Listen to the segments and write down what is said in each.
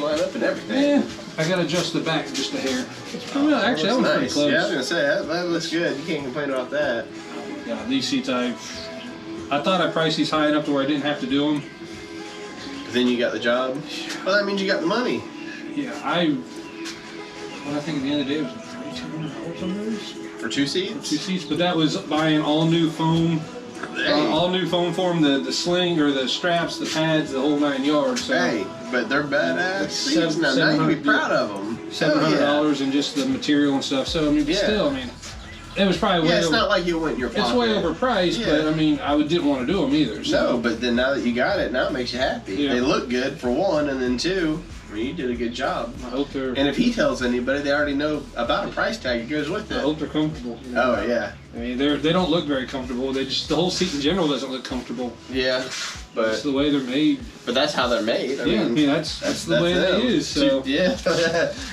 line up and everything. Yeah, I gotta adjust the back just a hair. Actually, that one's nice. pretty close. Yeah, I was gonna say that looks good. You can't complain about that. Yeah, these seats I thought I priced these high enough to where I didn't have to do them. But then you got the job. Well, that means you got the money. Yeah, what I think at the end of the day it was $3,200 on those. For 2 seats? For 2 seats, but that was buying all new foam. All new foam for them, the sling or the straps, the pads, the whole 9 yards. So hey, but they're badass seats now. Now you can be proud of them. $700 and just the material and stuff. So I mean, but still, I mean, it was probably way it's over. Not like you went in your pocket. It's way overpriced, but I mean, I didn't want to do them either. So. No, but then now that you got it, now it makes you happy. Yeah. They look good for one, and then two, I mean, you did a good job. I hope they're. And if he tells anybody, they already know about a price tag that goes with it. I hope they're comfortable. You know? Oh yeah. I mean, they don't look very comfortable. They just the whole seat in general doesn't look comfortable. Yeah, but it's the way they're made. But that's how they're made. I mean, that's the way it is. So yeah,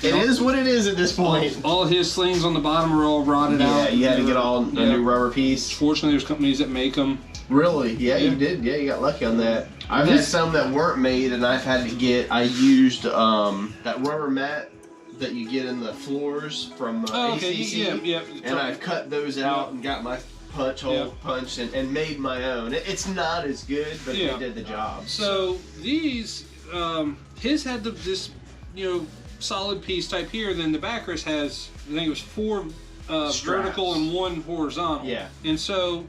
it is what it is at this point. All his slings on the bottom are all rotted out. Yeah, you had to get all a new rubber piece. Fortunately, there's companies that make them. Really? Yeah, you did. Yeah, you got lucky on that. I've had some that weren't made, and I've had to get. I used that rubber mat that you get in the floors from ACC, and I cut those out and got my punch hole punched and made my own. It's not as good, but they did the job. So these, his had this, solid piece type here. Then the backrest has, I think it was 4 vertical and 1 horizontal. Yeah. And so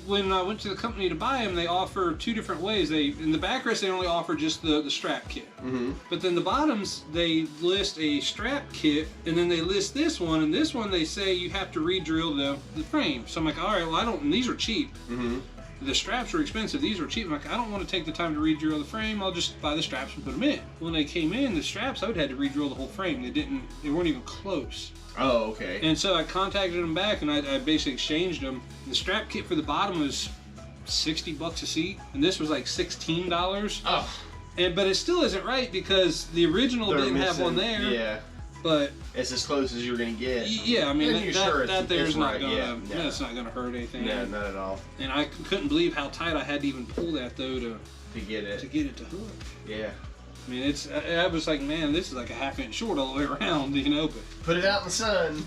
when I went to the company to buy them, they offer 2 different ways. In the backrest, they only offer just the strap kit. Mm-hmm. But then the bottoms, they list a strap kit, and then they list this one. And this one, they say you have to re-drill the frame. So I'm like, all right, well, and these are cheap. Mm-hmm. The straps are expensive. These are cheap. I'm like, I don't want to take the time to re-drill the frame. I'll just buy the straps and put them in. When they came in, the straps, I would have had to re-drill the whole frame. They weren't even close. Oh, okay. And so I contacted them back, and I basically exchanged them. The strap kit for the bottom was $60 a seat, and this was like $16. Oh. But it still isn't right because the original didn't have one there. Yeah. But it's as close as you're gonna get. Yeah, I mean that there's not gonna that's not gonna hurt anything. No, not at all. And I couldn't believe how tight I had to even pull that though to get it to hook. Yeah. I mean, I was like, man, this is like a ½ inch short all the way around, But put it out in the sun.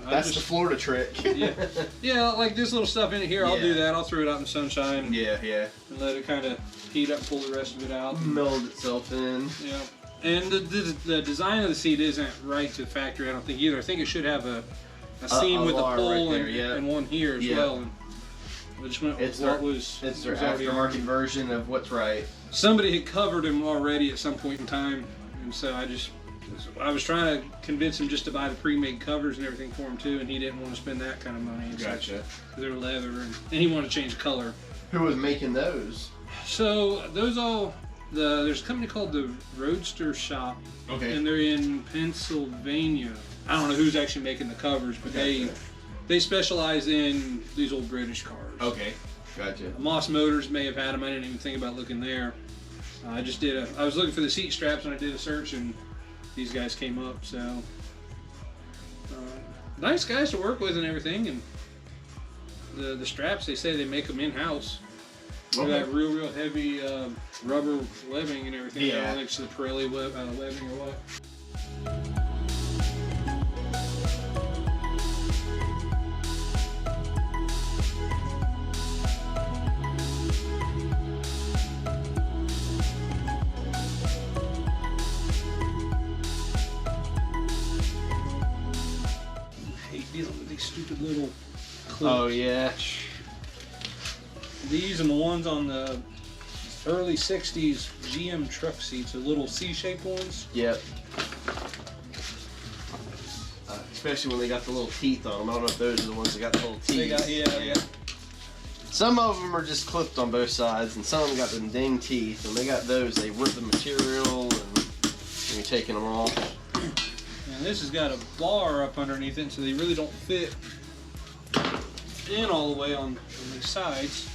That's the Florida trick. yeah, like this little stuff in here, I'll do that. I'll throw it out in the sunshine. And let it kind of heat up, pull the rest of it out. Meld itself in. Yeah. And the design of the seat isn't right to factory, I don't think either. I think it should have a seam with a pole and one here as well. And I just went with what was. It's their aftermarket version of what's right. Somebody had covered him already at some point in time, and so I was trying to convince him just to buy the pre-made covers and everything for him too, and he didn't want to spend that kind of money. Gotcha. They're leather, and he wanted to change color. Who was making those? So those there's a company called the Roadster Shop, and they're in Pennsylvania. I don't know who's actually making the covers, but they specialize in these old British cars. Okay, gotcha. Moss Motors may have had them. I didn't even think about looking there. I was looking for the seat straps and I did a search, and these guys came up. So nice guys to work with and everything. And the straps, they say they make them in house. They're that real heavy rubber webbing and everything. Yeah. I don't think it's the Pirelli webbing or what. I hate dealing with these stupid little clips. Oh yeah. These and the ones on the early 60s GM truck seats, the little C-shaped ones. Yep. Especially when they got the little teeth on them. I don't know if those are the ones that got the little teeth. Yeah. Some of them are just clipped on both sides, and some of them got them dang teeth. And they got those, they rip the material, and you're taking them off. And this has got a bar up underneath it, so they really don't fit in all the way on the sides.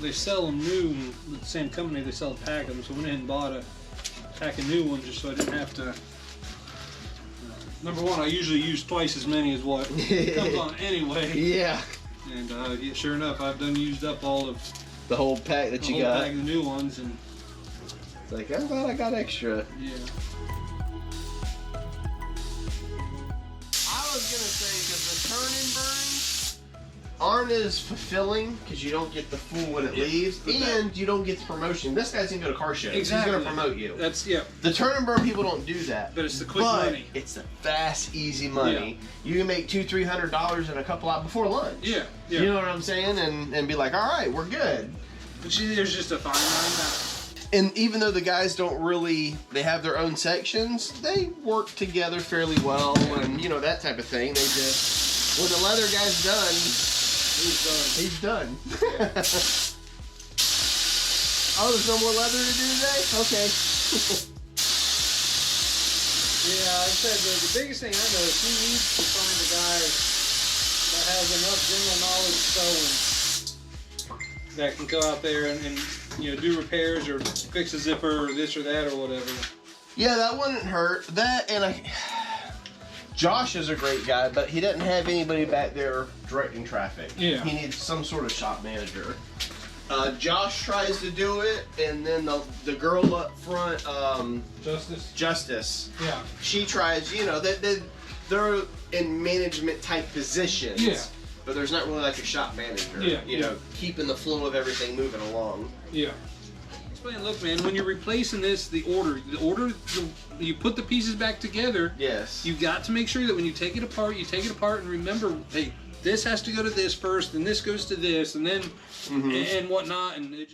They sell them new, the same company, they sell a pack of them, so I went ahead and bought a pack of new ones just so I didn't have to Number one, I usually use twice as many as what comes on anyway. Yeah. And sure enough, I've used up all of the whole pack that you got. The whole pack of the new ones, and it's like, I'm glad I got extra. Yeah. I was gonna say, because the turn and burns aren't as fulfilling because you don't get the full when it leaves, and you don't get the promotion. This guy's gonna go to car shows. Exactly. He's gonna promote you. That's The turn and burn people don't do that. But it's the quick money. It's the fast, easy money. Yeah. You can make $200-300 in a couple hours before lunch. Yeah. You know what I'm saying? And be like, all right, we're good. But there's just a fine line balance. And even though the guys don't really, they have their own sections, they work together fairly well, and you know, that type of thing. They just, when the leather guy's done, he's done. Oh, there's no more leather to do today? Okay. Yeah, I said the biggest thing I know is he needs to find a guy that has enough general knowledge sewing that can go out there and you know, do repairs or fix a zipper or this or that or whatever. Yeah, that wouldn't hurt. That, and Josh is a great guy, but he doesn't have anybody back there directing traffic. Yeah. He needs some sort of shop manager. Josh tries to do it, and then the girl up front, Justice. Yeah. She tries, you know, they're in management type positions. Yeah. But there's not really like a shop manager. Yeah. You know, keeping the flow of everything moving along. Yeah. Explain, look, man, when you're replacing this, the order, you put the pieces back together. Yes. You got to make sure that when you take it apart and remember, hey, this has to go to this first, and this goes to this, and then and whatnot, and it just